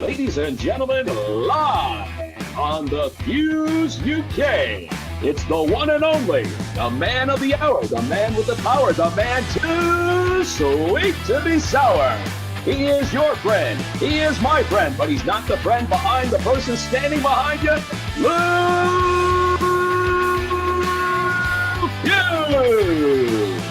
Ladies and gentlemen, live on the Fuse UK, it's the one and only, the man of the hour, the man with the power, the man too sweet to be sour. He is your friend, he is my friend, but he's not the friend behind the person standing behind you, Luke Hughes.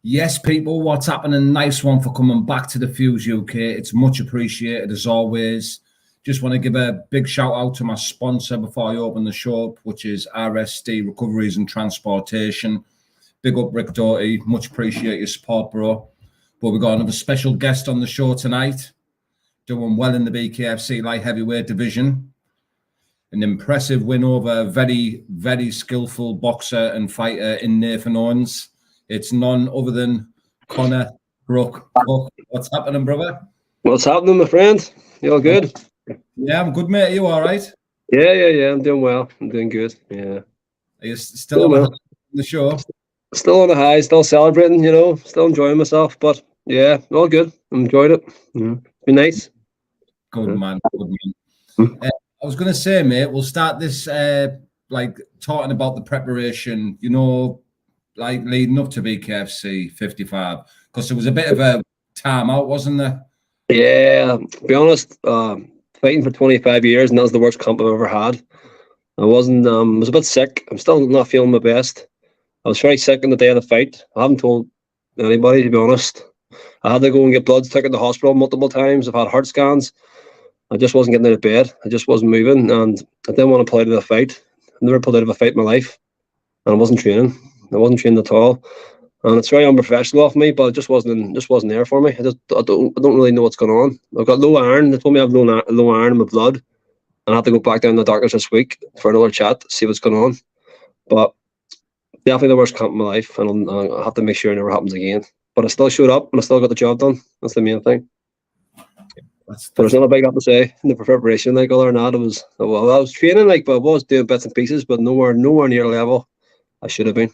Yes, people, what's happening? Nice one for coming back to the Fuse UK. It's much appreciated as always. Just want to give a big shout out to my sponsor before I open the show up, which is RSD Recoveries and Transportation. Big up, Rick Doherty. Much appreciate your support, bro. But we've got another special guest on the show tonight, doing well in the BKFC light heavyweight division. An impressive win over a very, very skillful boxer and fighter in Nathan Owens. It's none other than Conor Cooke. What's happening, brother? What's happening, my friend? You all good? Yeah, I'm good, mate. Are you all right? Yeah. I'm doing well. I'm doing good. Yeah. Are you still on the show? Still on the high, still celebrating, still enjoying myself. But yeah, all good. Enjoyed it. Been nice. Good man. I was going to say, mate, we'll start this talking about the preparation, leading up to BKFC 55, because there was a bit of a time out, wasn't there? Yeah, to be honest, fighting for 25 years, and that was the worst comp I've ever had. I was a bit sick. I'm still not feeling my best. I was very sick on the day of the fight. I haven't told anybody, to be honest. I had to go and get bloods taken to the hospital multiple times. I've had heart scans. I just wasn't getting out of bed. I just wasn't moving, and I didn't want to pull out of the fight. I've never pulled out of a fight in my life, and I wasn't training. I wasn't trained at all, and it's very unprofessional of me. But it just wasn't there for me. I don't really know what's going on. I've got low iron. They told me I have low iron in my blood, and I have to go back down to the doctors this week for another chat to see what's going on. But definitely the worst camp in my life, and I'll have to make sure it never happens again. But I still showed up and I still got the job done. That's the main thing. But there's not a big lot to say in the preparation. Like other than that, I was training, but I was doing bits and pieces, but nowhere near the level I should have been.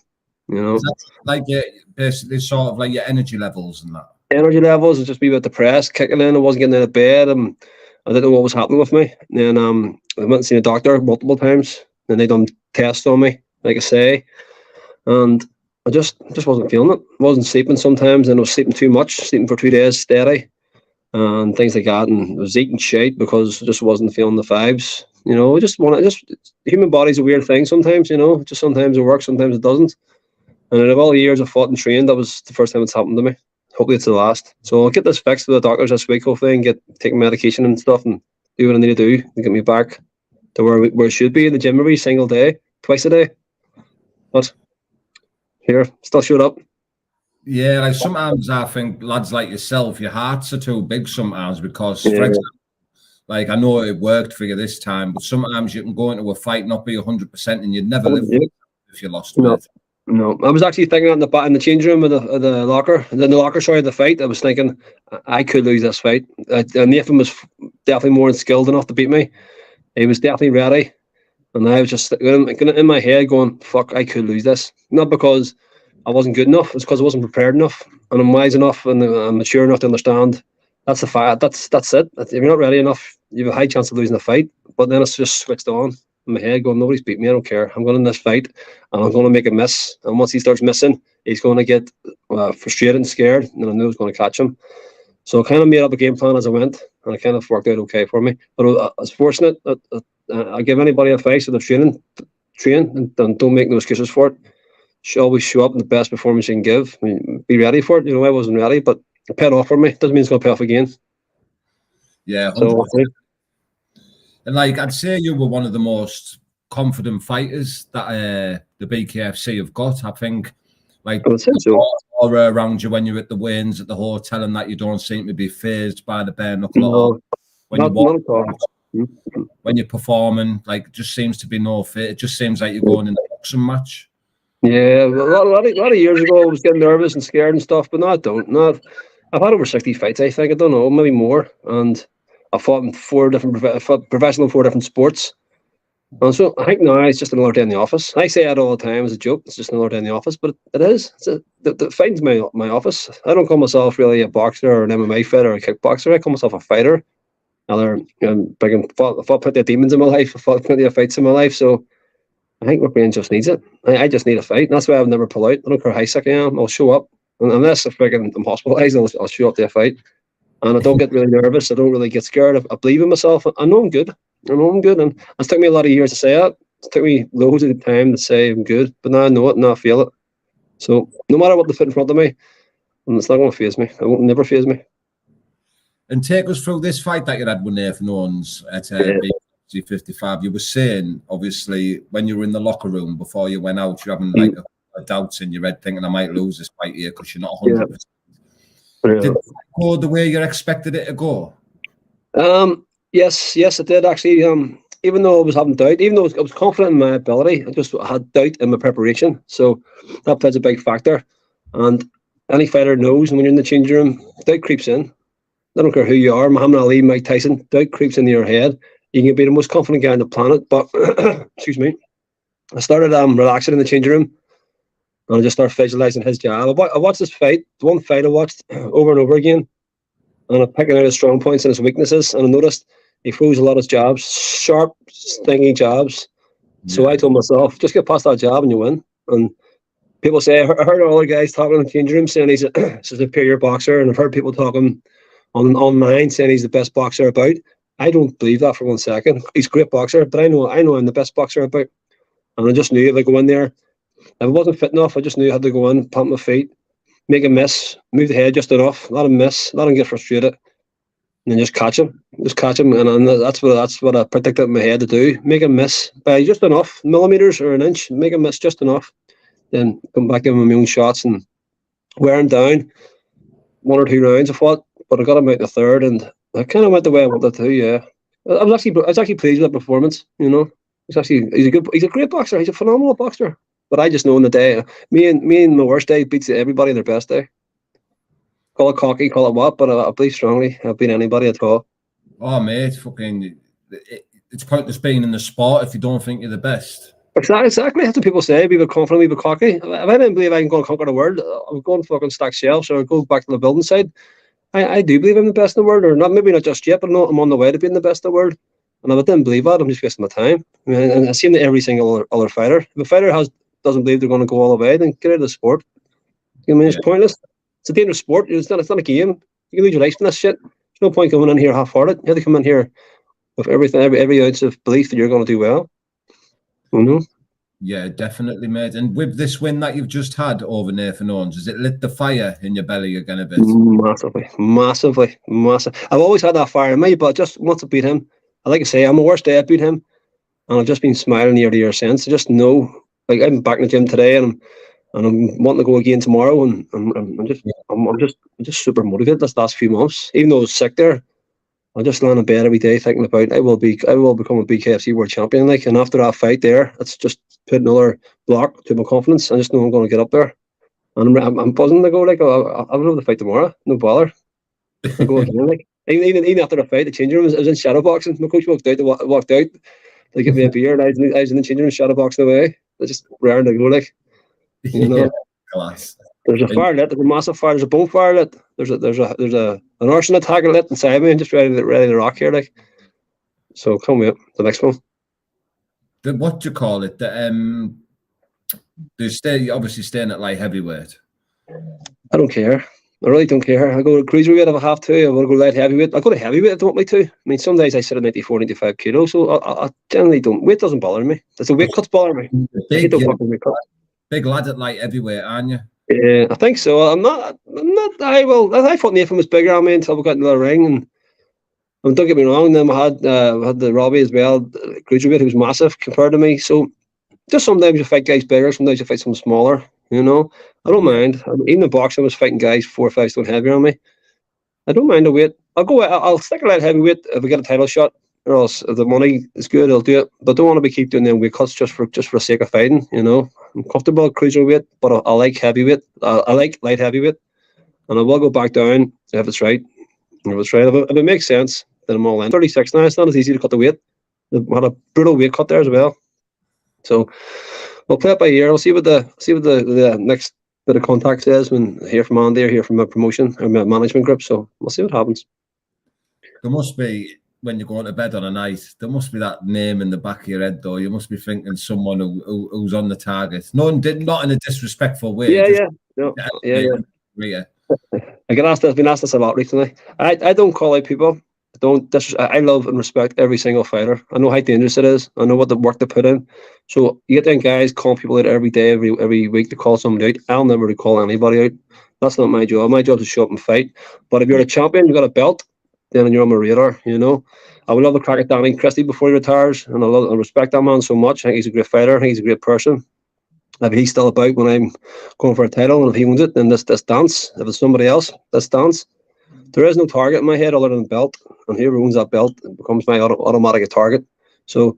Basically sort of like your energy levels and that. Energy levels was just a bit depressed, kicking in. I wasn't getting out of bed. I didn't know what was happening with me. And then I went and seen a doctor multiple times, and they done tests on me, like I say, and I just wasn't feeling it. I wasn't sleeping sometimes, and I was sleeping too much, sleeping for 2 days steady, and things like that. And I was eating shit because I just wasn't feeling the vibes. Human body's a weird thing sometimes. Just sometimes it works, sometimes it doesn't. And out of all the years I've fought and trained, that was the first time it's happened to me. Hopefully it's the last. So I'll get this fixed with the doctors this week, hopefully, and get taking medication and stuff and do what I need to do to get me back to where it should be in the gym every single day, twice a day. But here, still showed up. Yeah, like sometimes I think lads like yourself, your hearts are too big sometimes because, for example, like I know it worked for you this time, but sometimes you can go into a fight not be 100% and you'd never live if you lost weight. No, I was actually thinking in the change room of the locker, of the fight. I was thinking I could lose this fight. Nathan was definitely more skilled enough to beat me. He was definitely ready, and I was just in my head going, "Fuck, I could lose this." Not because I wasn't good enough; it's because I wasn't prepared enough, and I'm wise enough and I'm mature enough to understand that's the fight. That's it. If you're not ready enough, you have a high chance of losing the fight. But then it's just switched on in my head, going, nobody's beat me. I don't care. I'm going in this fight, and I'm going to make a miss. And once he starts missing, he's going to get frustrated and scared, and I knew I was going to catch him. So I kind of made up a game plan as I went, and it kind of worked out okay for me. But I was fortunate. I give anybody advice with training, train, and don't make no excuses for it. Always show up in the best performance you can give. Be ready for it. I wasn't ready, but it paid off for me. Doesn't mean it's going to pay off again. Yeah. And I'd say you were one of the most confident fighters that the BKFC have got. I think, aura around you when you're at the weigh-ins at the hotel and that you don't seem to be fazed by the bare knuckle. When you're performing, it just seems to be no fit. It just seems like you're going in a boxing match. Yeah, a lot of years ago, I was getting nervous and scared and stuff, but now I don't. I've had over 60 fights, I think. I don't know, maybe more. And I fought in 4 different professional 4 different sports. And so I think now it's just another day in the office. I say that all the time as a joke. It's just another day in the office, but it is. The fighting's my office. I don't call myself really a boxer or an MMA fighter or a kickboxer. I call myself a fighter. I've fought plenty of demons in my life. I've fought plenty of fights in my life. So I think my brain just needs it. I just need a fight. And that's why I'll never pull out. I don't care how sick I am. I'll show up. And unless I'm hospitalised, I'll show up to a fight. And I don't get really nervous. I don't really get scared. I believe in myself. I know I'm good. I know I'm good. And it's took me a lot of years to say that. It took me loads of time to say I'm good. But now I know it and I feel it. So no matter what they put in front of me, it's not going to faze me. It won't never faze me. And take us through this fight that you had with Nathan Owens at BKFC 55. You were saying, obviously, when you were in the locker room before you went out, you're having like a doubts in your head thinking I might lose this fight here because you're not 100%. Did it go the way you expected it to go? Yes, it did actually. Even though I was having doubt, even though I was confident in my ability, I just had doubt in my preparation. So that plays a big factor. And any fighter knows when you're in the changing room, doubt creeps in. I don't care who you are, Muhammad Ali, Mike Tyson, doubt creeps into your head. You can be the most confident guy on the planet, but excuse me, I started relaxing in the changing room, and I just started visualizing his jab. I watched this fight, the one fight I watched over and over again, and I'm picking out his strong points and his weaknesses, and I noticed he throws a lot of jabs, sharp, stinging jabs. Yeah. So I told myself, just get past that jab and you win. And people say, I heard all the guys talking in the changing room saying he's a superior boxer, and I've heard people talking online saying he's the best boxer about. I don't believe that for 1 second. He's a great boxer, but I know I'm the best boxer about. And I just knew if I go in there, if I wasn't fit enough, I just knew I had to go in, pump my feet, make a miss, move the head just enough, let him miss, let him get frustrated, and then just catch him. And that's what I predicted in my head to do. Make him miss by just enough, millimeters or an inch, make him miss just enough. Then come back, give him my own shots and wear him down. 1 or 2 rounds, I thought. But I got him out in the third, and I kind of went the way I wanted to. Yeah, I was actually pleased with the performance. You know, he's a great boxer. He's a phenomenal boxer. But I just know in the day, me and my worst day beats everybody in their best day. Call it cocky, call it what, but I believe strongly I'll beat anybody at all. Oh mate, it's pointless being in the sport if you don't think you're the best. Exactly. That's what people say. Be a bit confident, be a bit cocky. If I didn't believe I can go and conquer the world, I'm going to fucking stack shelves or go back to the building side. I do believe I'm the best in the world, or not, maybe not just yet, but no, I'm on the way to being the best in the world. And if I didn't believe that, I'm just wasting my time. I mean, and I see that every single other fighter. If a fighter doesn't believe they're going to go all the way, then get out of the sport. I mean, it's pointless. It's a dangerous sport. It's not a game. You can lose your life in this shit. There's no point coming in here half-hearted. You have to come in here with everything, every ounce of belief that you're going to do well. You know? Yeah, definitely, mate. And with this win that you've just had over Nathan Owens, has it lit the fire in your belly again a bit? Massively. I've always had that fire in me, but just once I beat him, I like to say, I'm the worst day I beat him, and I've just been smiling year to year since. I just know, like I'm back in the gym today, and I'm wanting to go again tomorrow, and I'm just super motivated this last few months. Even though I was sick there, I just lie in bed every day thinking about I will become a BKFC world champion. Like, and after that fight there, it's just put another block to my confidence. I just know I'm going to get up there, and I'm buzzing to go. Like, I'll have the fight tomorrow, no bother. I'll go again. Like, even after the fight, the changing room, I was in shadow boxing. My coach walked out. They give me a beer, and I was in the changing room shadow boxing away. I just raring to go, like, you know. Yeah, class. There's a fire lit. There's a massive fire. There's a bonfire lit. There's an arson attack lit inside me, and just ready to rock here, like. So can't wait. The next one. What do you call it? Obviously staying at light heavyweight. I don't care. I really don't care. I go to cruiserweight if I have to. I want to go light heavyweight. I go to heavyweight if they want me to. I mean, some days I sit at 94, 95 kilos, so I generally don't. Weight doesn't bother me. It's the weight cuts bother me. Big lad at light heavyweight, aren't you? Yeah, I think so. I'm not. I thought Nathan was bigger on me until we got into the ring, and don't get me wrong. Then we had the Robbie as well, cruiserweight, who was massive compared to me. So just sometimes you fight guys bigger, sometimes you fight some smaller. You know, I don't mind. Even in boxing, I was fighting guys 4 or 5 stone heavier on me. I don't mind the weight. I'll stick a light heavyweight if I get a title shot, or else if the money is good, I'll do it. But I don't want to keep doing them weight cuts just for the sake of fighting. You know, I'm comfortable cruiserweight, but I like heavyweight. I like light heavyweight, and I will go back down if it's right. If it makes sense, then I'm all in. 36 now. It's not as easy to cut the weight. They had a brutal weight cut there as well. So we'll play it by ear. We'll see what the next bit of contact says when I hear from Andy or hear from my promotion or my management group. So we'll see what happens. There must be, when you're going to bed on a night, there must be that name in the back of your head, though. You must be thinking someone who's on the target. Not in a disrespectful way. Yeah. I've been asked this a lot recently. I don't call out people. I love and respect every single fighter. I know how dangerous it is. I know what the work they put in. So you get them guys calling people out every day, every week to call somebody out. I'll never call anybody out. That's not my job. My job is to show up and fight. But if you're a champion, you've got a belt, then you're on my radar, you know. I would love to crack at Danny Christie before he retires, and I respect that man so much. I think he's a great fighter. I think he's a great person. If he's still about when I'm going for a title, and if he wins it, then this dance. If it's somebody else, this dance. There is no target in my head other than the belt, and whoever owns that belt, it becomes my automatic target. So,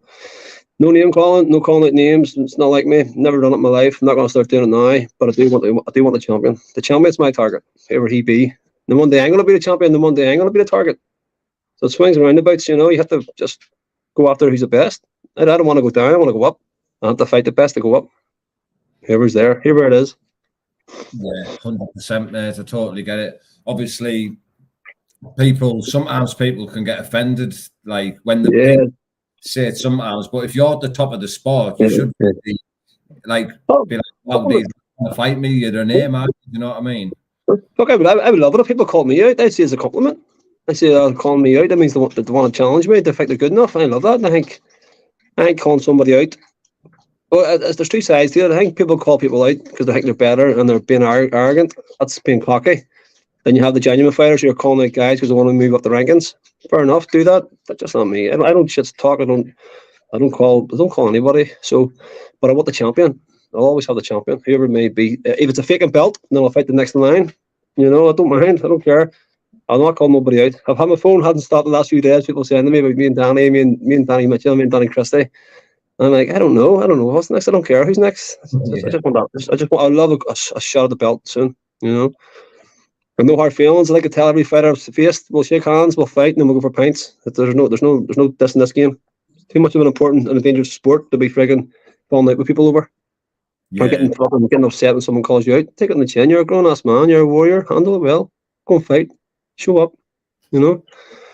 no name calling, no calling out names. It's not like me. Never done it in my life. I'm not going to start doing it now. But I do want the champion. The champion's my target, whoever he be. The one day I'm going to be the champion. The one day I'm going to be the target. So it swings and roundabouts. You know, you have to just go after who's the best. I don't want to go down. I want to go up. I have to fight the best to go up. Whoever's there, whoever it is. Yeah, 100%, mate. I totally get it. Obviously, sometimes people can get offended, like when the say it sometimes. But if you're at the top of the sport, you should be like, well, fight me, you're their name, you know what I mean? Look, I would love it if people called me out. I'd say it's a compliment. I say they're calling me out. That means they want to challenge me. They think they're good enough. I love that. And I think calling somebody out. Well, there's two sides to it. I think people call people out because they think they're better and they're being arrogant. That's being cocky. Then you have the genuine fighters who are calling out guys because they want to move up the rankings. Fair enough, do that. That's just not me. I don't shit talk. I don't call anybody. So, but I want the champion. I'll always have the champion, whoever it may be. If it's a faking belt, then I'll fight the next in line. You know, I don't mind. I don't care. I'll not call nobody out. I've had my phone hasn't stopped the last few days. People saying to me about me and Danny, me and Danny Mitchell, me and Danny Christie. And I'm like, I don't know what's next. I don't care who's next. I just want that. I love a shot at the belt soon. You know, with no hard feelings. I like to tell every fighter I've faced, we'll shake hands, we'll fight, and then we'll go for pints. There's no this in this game. It's too much of an important and a dangerous sport to be frigging falling out with people over. Or getting upset when someone calls you out. Take it in the chin. You're a grown ass man. You're a warrior. Handle it well. Go and fight. Show up. You know.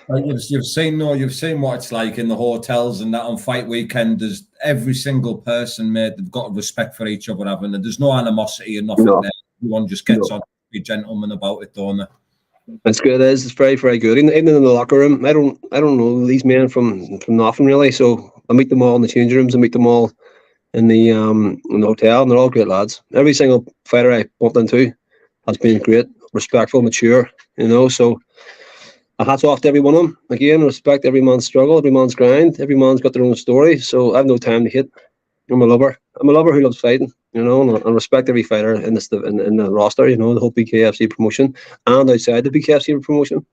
You've seen what it's like in the hotels and that on fight weekend. There's every single person, mate. They've got a respect for each other, and there's no animosity or nothing there. Everyone just gets on. Be gentlemen about it, don't they? It's good. It is. It's very, very good. Even in the locker room, I don't know these men from nothing really. So I meet them all in the changing rooms. I meet them all in the hotel, and they're all great lads. Every single fighter I bumped into has been great, respectful, mature. You know, so a hats off to every one of them. Again, respect every man's struggle, every man's grind. Every man's got their own story. So I have no time to hit. I'm a lover. I'm a lover who loves fighting. You know, and I respect every fighter in the roster. You know, the whole BKFC promotion and outside the BKFC promotion.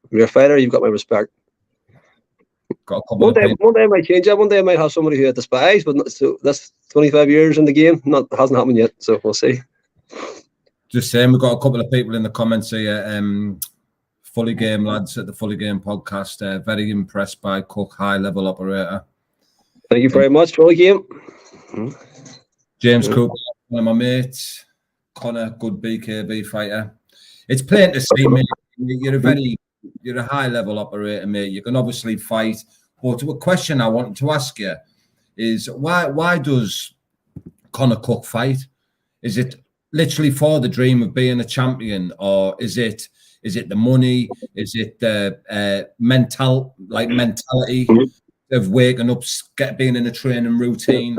If you're a fighter, you've got my respect. One day I might change that. One day I might have somebody who I despise, but that's 25 years in the game. Hasn't happened yet, so we'll see. Just saying, we've got a couple of people in the comments here. Fully Game lads at the Fully Game podcast. Very impressed by Cooke, high level operator. Thank you very much, Fully Game. James Cooke, one of my mates. Conor, good BKB fighter. It's plain to see, mate. You're a high level operator, mate. You can obviously fight. But a question I wanted to ask you is why does Conor Cooke fight? Is it literally for the dream of being a champion, or is it the money? Is it the mentality of waking up, being in a training routine?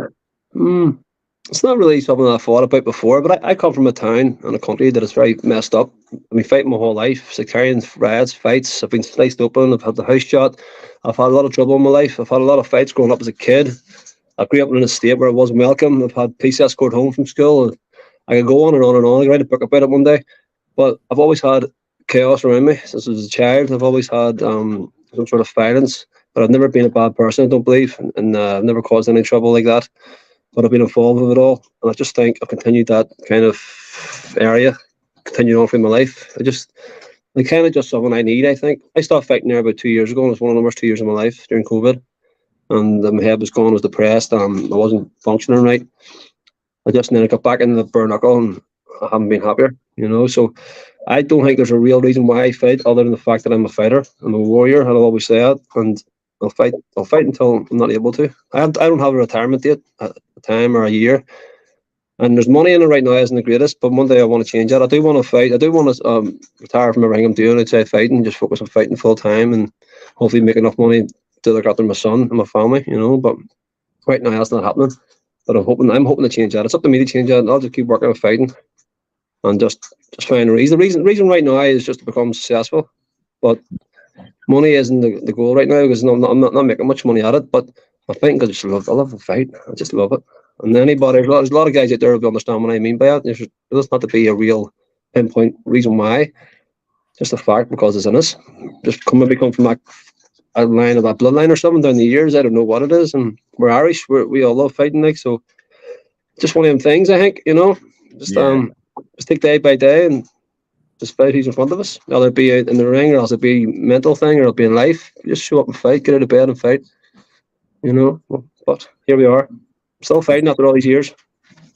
It's not really something I thought about before, but I come from a town and a country that is very messed up. I've been fighting my whole life, sectarian riots, fights. I've been sliced open. I've had the house shot. I've had a lot of trouble in my life. I've had a lot of fights growing up as a kid. I grew up in a state where I wasn't welcome. I've had police escort home from school. I could go on and on and on. I could write a book about it one day. But I've always had chaos around me since I was a child. I've always had some sort of violence, but I've never been a bad person, I don't believe, and I've never caused any trouble like that. But I've been involved with it all, and I just think I've continued that kind of area, continued on through my life. I kind of just something I need, I think. I stopped fighting there about 2 years ago, and it was one of the worst 2 years of my life during COVID. and my head was gone, I was depressed, and I wasn't functioning right. And then I got back into the bare knuckle, and I haven't been happier, you know. So I don't think there's a real reason why I fight, other than the fact that I'm a fighter. I'm a warrior, and I'll always say that. And I'll fight until I'm not able to. I don't have a retirement date, a time or a year. And there's money in it right now isn't the greatest, but one day I want to change that. I do want to fight. I do want to retire from everything I'm doing outside fighting, just focus on fighting full time, and hopefully make enough money to look after my son and my family, you know. But right now that's not happening. But I'm hoping to change that. It's up to me to change that. I'll just keep working on fighting and just find a reason. The reason right now is just to become successful. But money isn't the goal right now, because I'm not making much money at it. But I think I love the fight. I just love it. And anybody, there's a lot of guys out there who understand what I mean by it. There's doesn't have to be a real pinpoint reason why. Just a fact, because it's in us. Just maybe come from a line of that bloodline or something down the years. I don't know what it is. And we're Irish. We all love fighting, like, so. Just one of them things, I think, you know. Just take day by day and just fight who's in front of us. Whether it be out in the ring, or else it be a mental thing, or it'll be in life. Just show up and fight. Get out of bed and fight. You know. But here we are. Still fighting after all these years.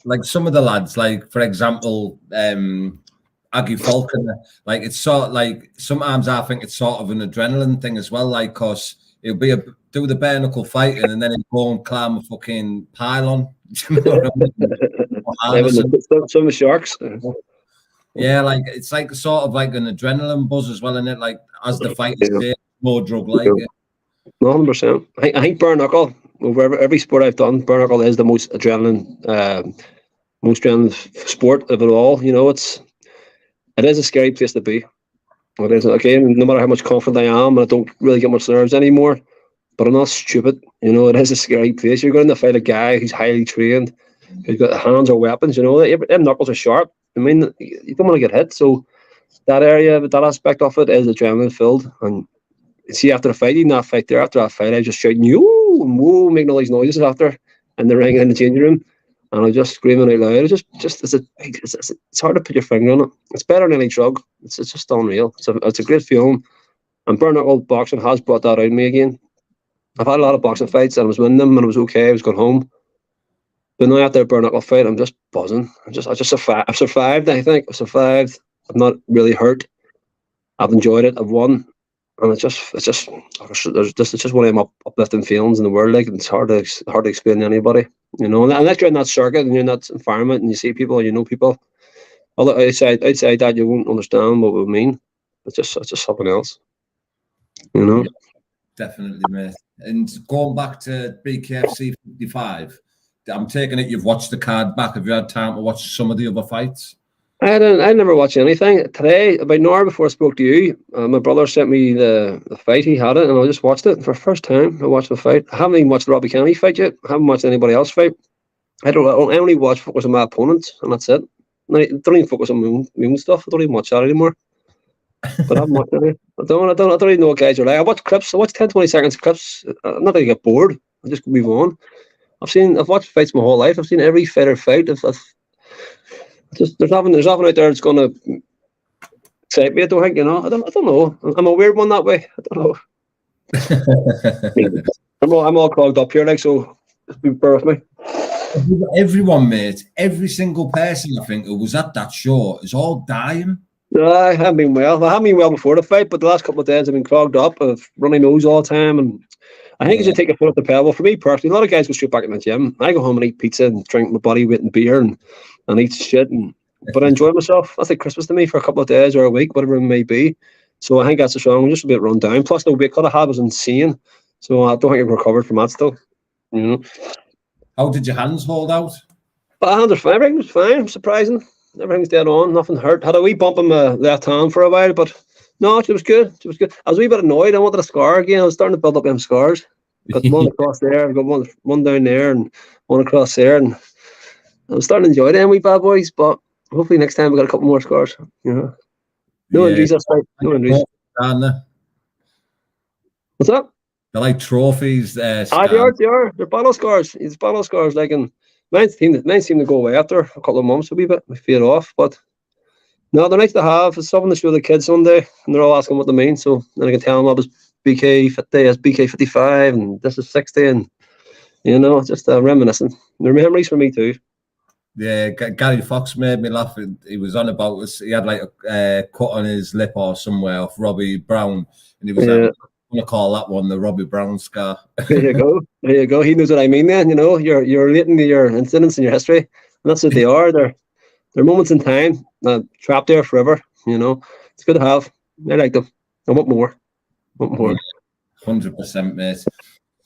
Like some of the lads, like for example, Aggie Falconer, like it's sort of like sometimes I think it's sort of an adrenaline thing as well, like, cause it'll be do the bare knuckle fighting and then he'll go and climb a fucking pylon. You know what I mean? Some of the sharks. Yeah, like it's like sort of like an adrenaline buzz as well, isn't it? Like as the fight is there, more drug like it. 100%. I think bare knuckle, over every sport I've done, bare knuckle is the most adrenaline sport of it all. You know, it is a scary place to be. It is, again, no matter how much confident I am, I don't really get much nerves anymore. But I'm not stupid. You know, it is a scary place. You're going to fight a guy who's highly trained, who's got hands or weapons. You know, them knuckles are sharp. I mean, you don't want to get hit. So that aspect of it is adrenaline filled. And see, after the fight, even that fight there, after that fight, I just shouting, "Yo!" and "Whoa," making all these noises after in the ring and in the changing room, and I'm just screaming out loud. It's hard to put your finger on it. It's better than any drug. It's just unreal. It's a great feeling. And bare knuckle boxing has brought that out in me again. I've had a lot of boxing fights and I was winning them and it was okay. I was going home. But now after a bare knuckle fight, I'm just buzzing. I've survived. I think I've survived. I'm not really hurt. I've enjoyed it. I've won. And it's just one of them uplifting feelings in the world. Like, it's hard to explain to anybody, you know. And unless you're in that circuit and you're in that environment and you see people and you know people, although outside that you won't understand what we mean. It's just something else, you know. Definitely, mate. And going back to BKFC 55, I'm taking it you've watched the card back. Have you had time to watch some of the other fights? I never watched anything. Today, about an hour before I spoke to you, my brother sent me the fight. He had it, and I just watched it for the first time. I watched the fight. I haven't even watched the Robbie Kennedy fight yet. I haven't watched anybody else fight. I only focus on my opponents, and that's it. I don't even focus on my own stuff. I don't even watch that anymore. But I haven't watched any. I don't even know what guys are like. I watch clips. I watch 10, 20 seconds of clips. Not that I get bored. I just move on. I've watched fights my whole life. I've seen every fighter fight. There's nothing out there that's going to excite me. I don't think, you know. I don't know. I'm a weird one that way. I don't know. I'm all clogged up here, like, so just bear with me. Everyone, mate, every single person I think who was at that show is all dying. No, I haven't been well. I haven't been well before the fight, but the last couple of days I've been clogged up. I've runny nose all the time, and I think it should take a foot off the pedal. For me personally, a lot of guys go straight back in the gym. I go home and eat pizza and drink my body weight in beer and eat shit, but I enjoy myself. That's like Christmas to me for a couple of days or a week, whatever it may be. So I think that's the wrong. I'm just a bit run down. Plus, the weight cut I had was insane, so I don't think I've recovered from that still. You know. How did your hands hold out? My hands are fine. Everything was fine. Surprising. Everything's dead on. Nothing hurt. Had a wee bump in my left hand for a while, but no, it was good. It was good. I was a wee bit annoyed. I wanted a scar again. I was starting to build up them scars. Got one across there. I've got one down there and one across there, and I was starting to enjoy them wee bad boys. But hopefully next time we got a couple more scars. You know, no injuries. That's right. No injuries. What's that? They're like trophies. They are. They're battle scars. It's battle scars. Like, and mine seem to go away after a couple of months. A wee bit, they fade off. But no, they're nice to have. It's something to show the kids someday, and they're all asking what they mean. So then I can tell them I was BK50 as BK55, and this is 60, and it's just reminiscing. The memories for me too. Yeah, Gary Fox made me laugh. He was on about us. He had like a cut on his lip or somewhere off Robbie Brown, and he was like, "I'm gonna call that one the Robbie Brown scar." There you go. There you go. He knows what I mean. Then you're relating to your incidents in your history, and that's what they are. They're moments in time, trapped there forever. It's good to have. I like them. I want more. 100%, mate.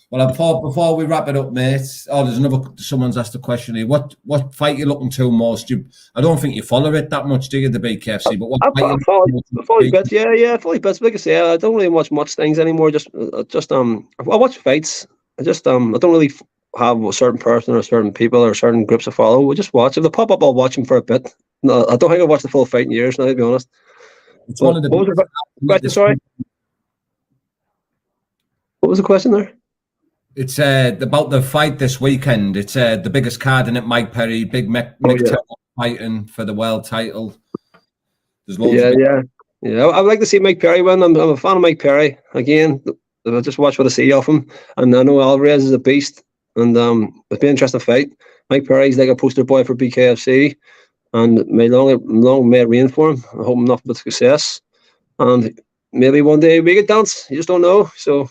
Well, before we wrap it up, mate. Someone's asked a question here. What fight you looking to most? I don't think you follow it that much, do you, the BKFC? But what I fight follow bits, yeah, follow bits. Like I say, I don't really watch much things anymore. I watch fights. I don't really have a certain person or certain people or certain groups to follow. We just watch. If they pop up, I'll watch them for a bit. No, I don't think I've watched the full fight in years now, to be honest. It's one of the. What was the question there? It's about the fight this weekend. It's the biggest card in it. Mike Perry, big Mick fighting for the world title. There's loads. Yeah. I'd like to see Mike Perry win. I'm a fan of Mike Perry. Again, I just watch what I see of him, and I know Alvarez is a beast. And it'll be an interesting fight. Mike Perry's like a poster boy for BKFC, and may long may it reign for him. I hope enough with success, and maybe one day we get dance. You just don't know. So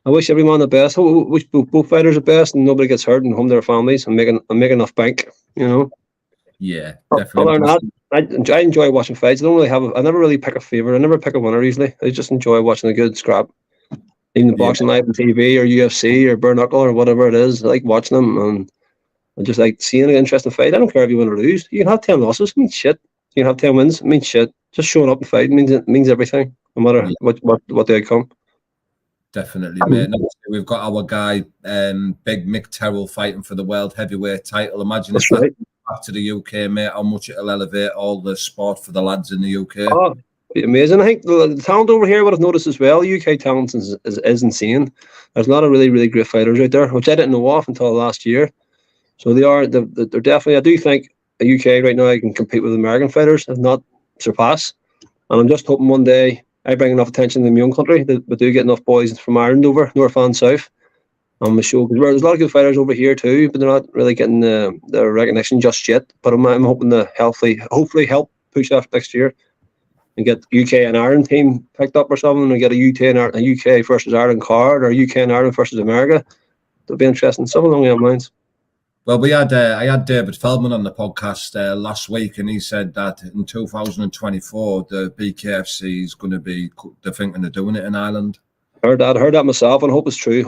I wish everyone the best. I wish both fighters the best, and nobody gets hurt and home to their families and make enough bank. Yeah, definitely. Other than that, I enjoy watching fights. I never really pick a favorite. I never pick a winner usually. I just enjoy watching a good scrap. Even the boxing live on TV or UFC or bareknuckle or whatever it is, I like watching them, and I just like seeing an interesting fight. I don't care if you win or lose. You can have 10 losses, it means shit. You can have 10 wins, it means shit. Just showing up and fighting means everything, no matter what the outcome. Definitely, mate. We've got our guy, Big Mick Terrell, fighting for the world heavyweight title. Imagine if that back to the UK, mate, how much it'll elevate all the sport for the lads in the UK. Oh, amazing. I think the talent over here, what I've noticed as well, UK talent is insane. There's a lot of really, really great fighters out there, which I didn't know of until last year. So they're definitely, I do think the UK right now can compete with American fighters, if not surpass. And I'm just hoping one day I bring enough attention to my own country that we do get enough boys from Ireland over, north and south, on the show. Because there's a lot of good fighters over here too, but they're not really getting the recognition just yet. But I'm hoping to hopefully help push that next year and get UK and Ireland team picked up or something, and get a UK versus Ireland card, or UK and Ireland versus America. That'll be interesting. Something along those lines. Well, I had David Feldman on the podcast last week, and he said that in 2024 the BKFC is going to be, they're thinking of doing it in Ireland. Heard that myself, and hope it's true.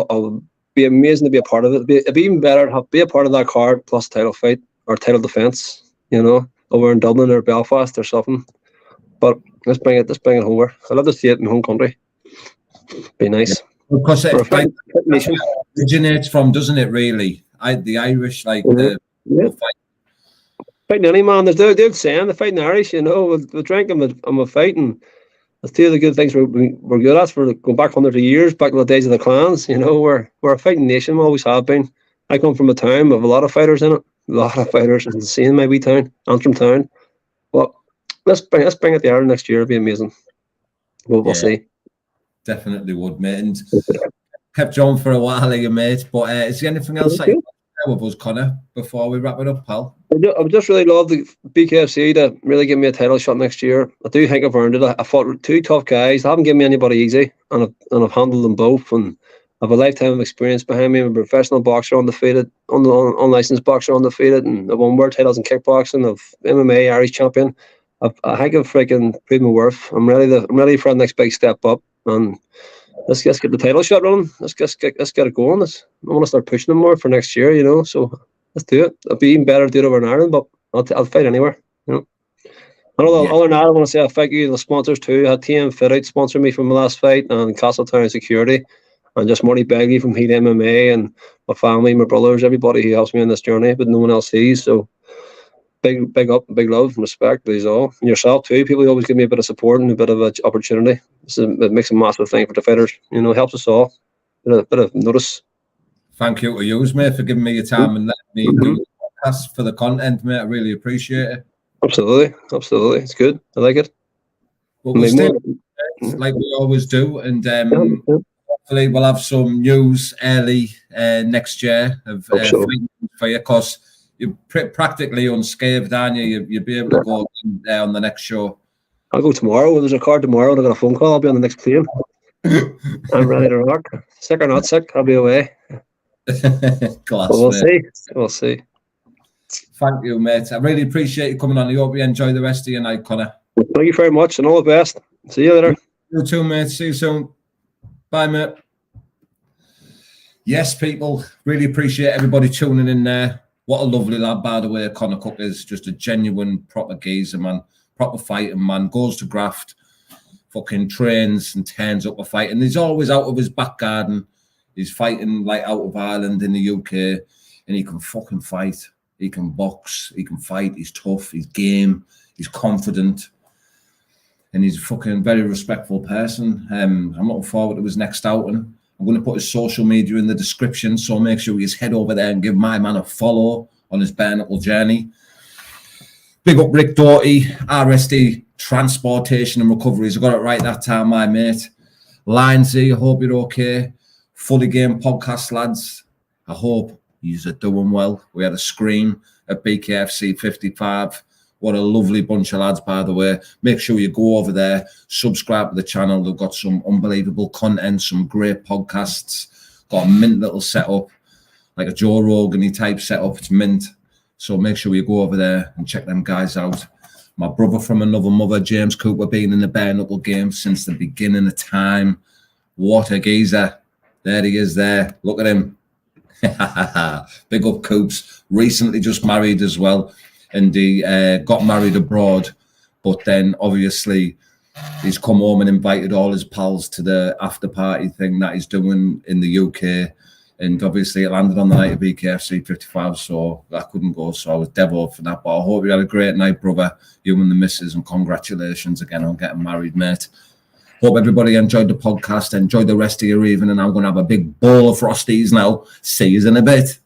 I'll be amazing to be a part of it. It'd be even better to be a part of that card plus title fight or title defence. Over in Dublin or Belfast or something. But let's bring it over. I'd love to see it in home country. Be nice. Because it originates from, doesn't it, really? The Irish, the fight. Fighting any man, there's the old saying, the fighting Irish, we'll drink and we'll fight, and that's two of the good things we're good at for going back hundreds of years, back to the days of the clans. We're a fighting nation, we always have been. I come from a town with a lot of fighters in it. A lot of fighters. It's insane, my wee town, Antrim town. But let's bring it to Ireland next year. It'll be amazing. We'll see. Definitely would, mate. And kept you on for a while here, mate. But is there anything else that you want to share with us, Conor, before we wrap it up, pal? I would just really love the BKFC to really give me a title shot next year. I do think I've earned it. I fought two tough guys. They haven't given me anybody easy, and I've handled them both. And I have a lifetime of experience behind me. I'm a professional boxer, undefeated, unlicensed boxer, undefeated, and I've won world titles in kickboxing. I've MMA Irish champion. I think I've freaking proved my worth. I'm ready for the next big step up, and let's get the title shot running. Let's get it going. I want to start pushing them more for next year. So let's do it. It'll be even better to do it over in Ireland, but I'll fight anywhere. And other than that, I want to say thank you to the sponsors too. I had TM Fit Out sponsor me for my last fight, and Castletown Security, and just Marty Begley from Heat MMA, and my family, my brothers, everybody who helps me on this journey, but no one else sees. So big up, big love, and respect to these all. And yourself too. People always give me a bit of support and a bit of an opportunity. It makes a massive thing for the fighters. It helps us all. A bit of notice. Thank you to you, mate, for giving me your time and letting me do the podcast for the content, mate. I really appreciate it. Absolutely. It's good. I like it. Well, we'll stay like we always do. And Yeah. hopefully we'll have some news early next year of Hope so. fighting for you, because you're practically unscathed, aren't you? You'll be able to go there on the next show. I'll go tomorrow. There's a card tomorrow. I got a phone call. I'll be on the next plane. I'm ready to rock. Sick or not sick, I'll be away. Class, But we'll mate. see. We'll see. Thank you, mate. I really appreciate you coming on. I hope you enjoy the rest of your night, Conor. Thank you very much, and all the best. See you later. You too, mate. See you soon. Bye, mate. Yes, people, really appreciate everybody tuning in there. What a lovely lad, by the way, Conor Cooke is. Just a genuine, proper geezer, man. Proper fighting, man. Goes to graft, fucking trains and turns up a fight. And he's always out of his back garden. He's fighting like out of Ireland in the UK. And he can fucking fight. He can box. He can fight. He's tough. He's game. He's confident. And he's a fucking very respectful person. I'm looking forward to his next outing. I'm going to put his social media in the description, so make sure you just head over there and give my man a follow on his bare knuckle journey. Big up Rick Doughty, RSD Transportation and Recoveries. I got it right that time, my mate. Lindsay, I hope you're okay. Fully Game Podcast, lads. I hope you're doing well. We had a scream at BKFC 55. What a lovely bunch of lads, by the way. Make sure you go over there, subscribe to the channel. They've got some unbelievable content, some great podcasts. Got a mint little setup, like a Joe Rogan-y type setup. It's mint. So make sure you go over there and check them guys out. My brother from another mother, James Cooper, been in the bare knuckle game since the beginning of time. What a geezer. There he is there. Look at him. Big up Coops. Recently just married as well. And he got married abroad, but then obviously he's come home and invited all his pals to the after party thing that he's doing in the UK. And obviously it landed on the night of BKFC 55, so I couldn't go. So I was devoted for that. But I hope you had a great night, brother, you and the missus, and congratulations again on getting married, mate. Hope everybody enjoyed the podcast. Enjoy the rest of your evening. And I'm going to have a big bowl of Frosties now. See you in a bit.